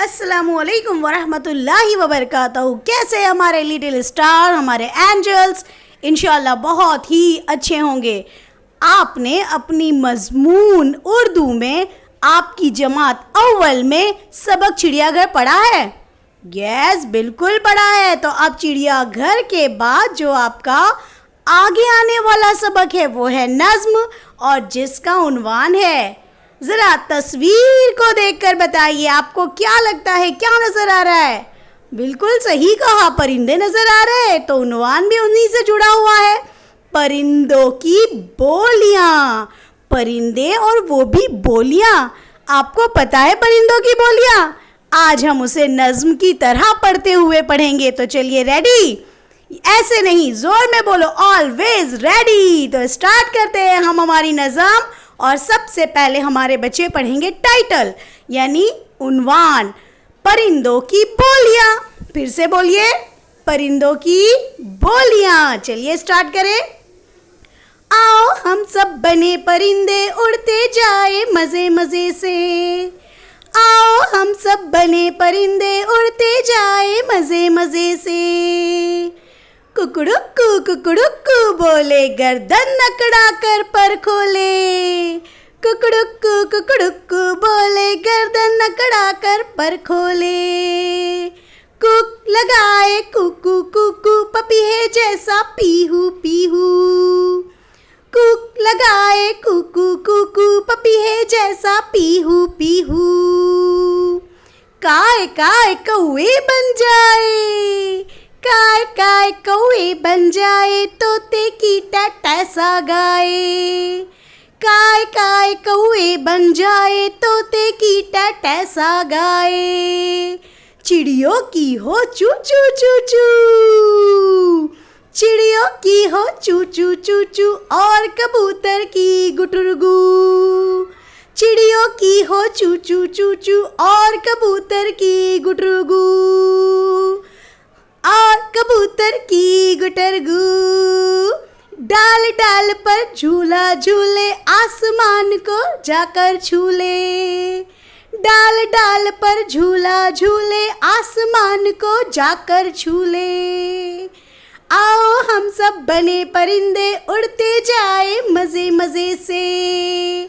अस्सलामुअलैकुम वरहमतुल्लाहि वबरकातुहू। कैसे हमारे लिटिल स्टार, हमारे एंजल्स? इंशाल्लाह बहुत ही अच्छे होंगे। आपने अपनी मजमून उर्दू में आपकी जमात अव्वल में सबक चिड़ियाघर पढ़ा है? यस, बिल्कुल पढ़ा है। तो अब चिड़ियाघर के बाद जो आपका आगे आने वाला सबक है वो है नज्म, और जिसका उन्वान है, जरा तस्वीर को देखकर बताइए आपको क्या लगता है, क्या नजर आ रहा है? बिल्कुल सही कहा, परिंदे नजर आ रहे हैं। तो उन्वान भी उन्हीं से जुड़ा हुआ है, परिंदों की बोलियां। परिंदे और वो भी बोलियां। आपको पता है परिंदों की बोलियां? आज हम उसे नज्म की तरह पढ़ते हुए पढ़ेंगे। तो चलिए, रेडी? ऐसे नहीं, जोर में बोलो, ऑलवेज रेडी। तो स्टार्ट करते हैं हम हमारी नज़म। और सबसे पहले हमारे बच्चे पढ़ेंगे टाइटल, यानी उन्वान, परिंदों की बोलियां। फिर से बोलिए, परिंदों की बोलियां। चलिए स्टार्ट करें। आओ हम सब बने परिंदे, उड़ते जाए मजे मजे से। आओ हम सब बने परिंदे, उड़ते जाए मजे मजे से। कुकड़ुक्कू कुकड़ुक्कू बोले, गर्दन अकड़ा कर पर खोले। कुकड़ुक्कू कुकड़ुक्कू बोले, गर्दन अकड़ा कर पर खोले। कुक लगाए कुकू कुकू, पपीहे जैसा पीहू पीहू। कुक लगाए कुकू कुकू, पपीहे जैसा पीहू पीहू। काय काय कौवे बन जाए, काय काय कौवे बन जाए, तोते की टैसा गाए। काय काय कौवे बन जाए, तोते की टैसा गाए। चिड़ियों की हो चू चू चू चू, चिड़ियों की हो चू चू चू चू, और कबूतर की गुटुरगू। चिड़ियों की हो चू चू चू चू, और कबूतर की गुटुरगू, और कबूतर की गुटरगू। डाल डाल पर झूला झूले, आसमान को जाकर छूले। डाल डाल पर झूला झूले, आसमान को जाकर छूले। आओ हम सब बने परिंदे, उड़ते जाए मजे मजे से।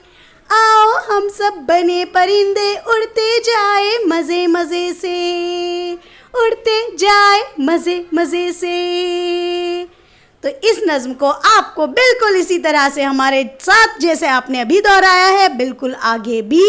आओ हम सब बने परिंदे, उड़ते जाए मजे मजे से। उड़ते जाए मजे मजे से। तो इस नज्म को आपको बिल्कुल इसी तरह से हमारे साथ, जैसे आपने अभी दोहराया है, बिल्कुल आगे भी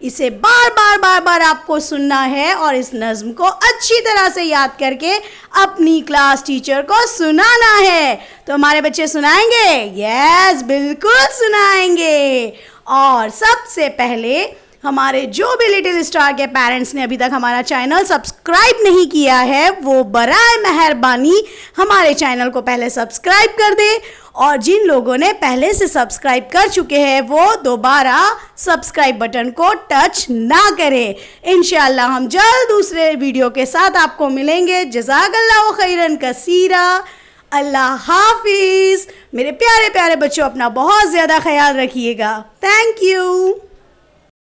इसे बार बार बार बार आपको सुनना है, और इस नज्म को अच्छी तरह से याद करके अपनी क्लास टीचर को सुनाना है। तो हमारे बच्चे सुनाएंगे? यस, बिल्कुल सुनाएंगे। और सबसे पहले हमारे जो भी लिटिल स्टार के पेरेंट्स ने अभी तक हमारा चैनल सब्सक्राइब नहीं किया है, वो बराए मेहरबानी हमारे चैनल को पहले सब्सक्राइब कर दे। और जिन लोगों ने पहले से सब्सक्राइब कर चुके हैं, वो दोबारा सब्सक्राइब बटन को टच ना करें। इंशाल्लाह हम जल्द दूसरे वीडियो के साथ आपको मिलेंगे। जज़ाकल्लाहु खैरन कसीरा। अल्लाह हाफिज़। मेरे प्यारे प्यारे बच्चों, अपना बहुत ज़्यादा ख्याल रखिएगा। Thank you.